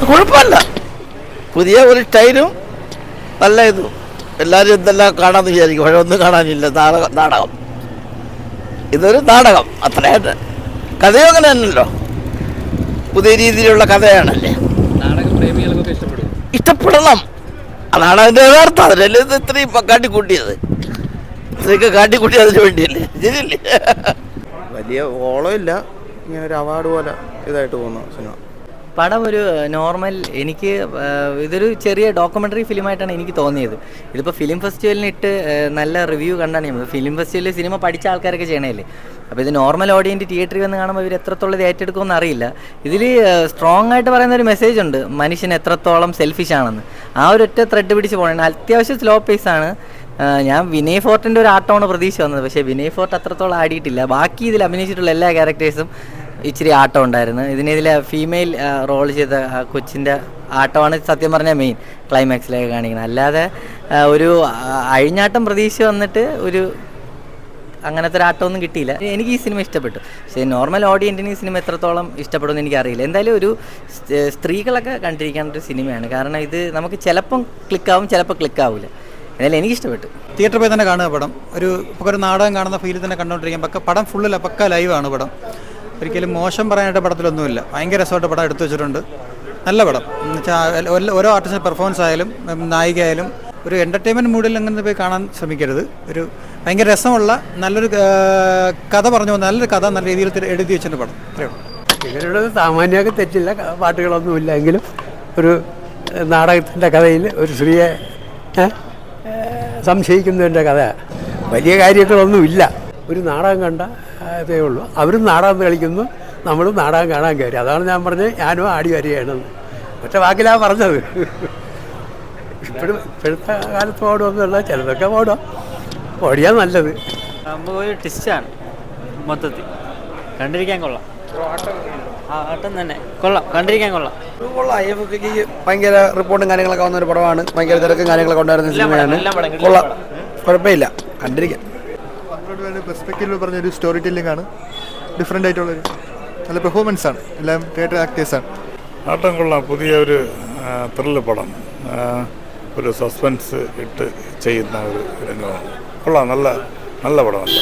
കുഴപ്പമില്ല, പുതിയ ഒരു സ്റ്റൈലും നല്ല ഇതും. എല്ലാവരും എന്തെല്ലാം കാണാമെന്ന് വിചാരിക്കും, പക്ഷെ ഒന്നും കാണാനില്ല. നാടകം ഇതൊരു നാടകം അത്രയായിട്ട്. കഥയും അങ്ങനെ തന്നെയല്ലോ, പുതിയ രീതിയിലുള്ള കഥയാണല്ലേ. ഇഷ്ടപ്പെടണം, അതാണ് അതിൻ്റെ യഥാർത്ഥം. അതിനല്ലേ ഇത് ഇത്രയും കാട്ടിക്കൂട്ടിയത്, ഇത്രയൊക്കെ കാട്ടിക്കൂട്ടി അതിന് വേണ്ടിയല്ലേ, ശരിയല്ലേ? വലിയ ഓളമില്ല, ഇങ്ങനെ ഒരു അവാർഡ് പോലെ ഇതായിട്ട് പോകുന്ന സിനിമ. പടം ഒരു നോർമൽ, എനിക്ക് ഇതൊരു ചെറിയ ഡോക്യുമെൻ്ററി ഫിലിമായിട്ടാണ് എനിക്ക് തോന്നിയത്. ഇതിപ്പോൾ ഫിലിം ഫെസ്റ്റിവലിന് ഇട്ട് നല്ല റിവ്യൂ കണ്ടാണ് ചെയ്യുന്നത്. ഫിലിം ഫെസ്റ്റിവലിൽ സിനിമ പഠിച്ച ആൾക്കാരൊക്കെ ചെയ്യണമല്ലേ. അപ്പോൾ ഇത് നോർമൽ ഓഡിയൻറ്റ് തിയേറ്ററിൽ വന്ന് കാണുമ്പോൾ ഇവർ എത്രത്തോളം ഇത് ഏറ്റെടുക്കുമെന്ന് അറിയില്ല. ഇതിൽ സ്ട്രോങ് ആയിട്ട് പറയുന്ന ഒരു മെസ്സേജ് ഉണ്ട്, മനുഷ്യൻ എത്രത്തോളം സെൽഫിഷ് ആണെന്ന്. ആ ഒരൊറ്റ ത്രെഡ് പിടിച്ച് പോകണം. അത്യാവശ്യം സ്ലോ പേസാണ്. ഞാൻ വിനയ് ഫോർട്ടിൻ്റെ ഒരു ആട്ടമാണ് പ്രതീക്ഷ വന്നത്, പക്ഷേ വിനയ് ഫോർട്ട് അത്രത്തോളം ആടിയിട്ടില്ല. ബാക്കി ഇതിൽ അഭിനയിച്ചിട്ടുള്ള എല്ലാ ക്യാരക്ടേഴ്സും ഇച്ചിരി ആട്ടം ഉണ്ടായിരുന്നു. ഇതിലെ ഫീമെയിൽ റോൾ ചെയ്ത കൊച്ചിൻ്റെ ആട്ടമാണ് സത്യം പറഞ്ഞാൽ മെയിൻ ക്ലൈമാക്സിലൊക്കെ കാണിക്കുന്നത്. അല്ലാതെ ഒരു അഴിഞ്ഞാട്ടം പ്രതീക്ഷ വന്നിട്ട് ഒരു അങ്ങനത്തെ ഒരു ആട്ടമൊന്നും കിട്ടിയില്ല. എനിക്ക് ഈ സിനിമ ഇഷ്ടപ്പെട്ടു, പക്ഷേ നോർമൽ ഓഡിയൻറ്റിന് ഈ സിനിമ എത്രത്തോളം ഇഷ്ടപ്പെടുമെന്ന് എനിക്കറിയില്ല. എന്തായാലും ഒരു സ്ത്രീകളൊക്കെ കണ്ടിരിക്കാനൊരു സിനിമയാണ്. കാരണം ഇത് നമുക്ക് ചിലപ്പം ക്ലിക്കാവും, ചിലപ്പോൾ ക്ലിക്കാവില്ല. എന്നാലും എനിക്കിഷ്ടപ്പെട്ടു. തിയേറ്ററിൽ പോയി തന്നെ കാണുക പടം. ഒരു നാടകം കാണുന്ന ഫീലിൽ തന്നെ കണ്ടുകൊണ്ടിരിക്കാം. പടം ഫുള്ളില്ല, പക്ക ലൈവാണ് പടം. ഒരിക്കലും മോശം പറയാനായിട്ട് പടത്തിലൊന്നുമില്ല. ഭയങ്കര രസമായിട്ട് പടം എടുത്തു വെച്ചിട്ടുണ്ട്. നല്ല പടം എന്ന് വെച്ചാൽ ഓരോ ആർട്ടിസ്റ്റിൻ്റെ പെർഫോമൻസ് ആയാലും നായികയായാലും ഒരു എൻ്റർടൈൻമെൻറ്റ് മൂഡിൽ അങ്ങനെ പോയി കാണാൻ ശ്രമിക്കരുത്. ഒരു ഭയങ്കര രസമുള്ള നല്ലൊരു കഥ പറഞ്ഞു പോകുന്ന നല്ലൊരു കഥ നല്ല രീതിയിൽ എഴുതി വെച്ചിട്ടുണ്ട് പടം. അത്രയേ ഉള്ളൂ. ഇവരുടെ സാമാന്യമൊക്കെ തെറ്റില്ല, പാട്ടുകളൊന്നുമില്ല. എങ്കിലും ഒരു നാടകത്തിൻ്റെ കഥയിൽ ഒരു സ്ത്രീയെ സംശയിക്കുന്നതിൻ്റെ കഥ. വലിയ കാര്യങ്ങളൊന്നുമില്ല, ഒരു നാടകം കണ്ട അതേ ഉള്ളൂ. അവരും നാടകം കളിക്കുന്നു, നമ്മളും നാടകം കാണാൻ കയറി. അതാണ് ഞാൻ പറഞ്ഞത്, ഞാനും ആടി വരികയാണെന്ന്. ഒറ്റ വാക്കിലാണ് പറഞ്ഞത്. ഇപ്പോഴത്തെ കാലത്ത് ഓടുമെന്നുള്ള ചിലതൊക്കെ ഓടിയാൽ നല്ലത്. ഒരു ടിസ്റ്റാണ് മൊത്തത്തിൽ, കണ്ടിരിക്കാൻ കൊള്ളാം. ആട്ടം തന്നെ കൊള്ളാം, കണ്ടിരിക്കാൻ കൊള്ളാം. IFFക്ക് ഭയങ്കര റിപ്പോർട്ടും കാര്യങ്ങളൊക്കെ വന്ന ഒരു പടമാണ്. ഭയങ്കര തിരക്കും കാര്യങ്ങളൊക്കെ ഉണ്ടായിരുന്ന സിനിമയാണ്. കൊള്ളാം, കുഴപ്പമില്ല, കണ്ടിരിക്കാം. പെർസ്പെക്റ്റീവിൽ പറഞ്ഞൊരു സ്റ്റോറി ടെല്ലിംഗ് ആണ്. ഡിഫറെൻ്റ് ആയിട്ടുള്ളൊരു നല്ല പെർഫോമൻസ് ആണ്. എല്ലാം തിയേറ്റർ ആക്ടേഴ്സാണ്. ആട്ടം കൊള്ളാം. പുതിയ ഒരു ത്രില്ല് പടം, ഒരു സസ്പെൻസ് ഇട്ട് ചെയ്യുന്ന ഒരു രംഗമാണ്. കൊള്ളാം, നല്ല പടമല്ല.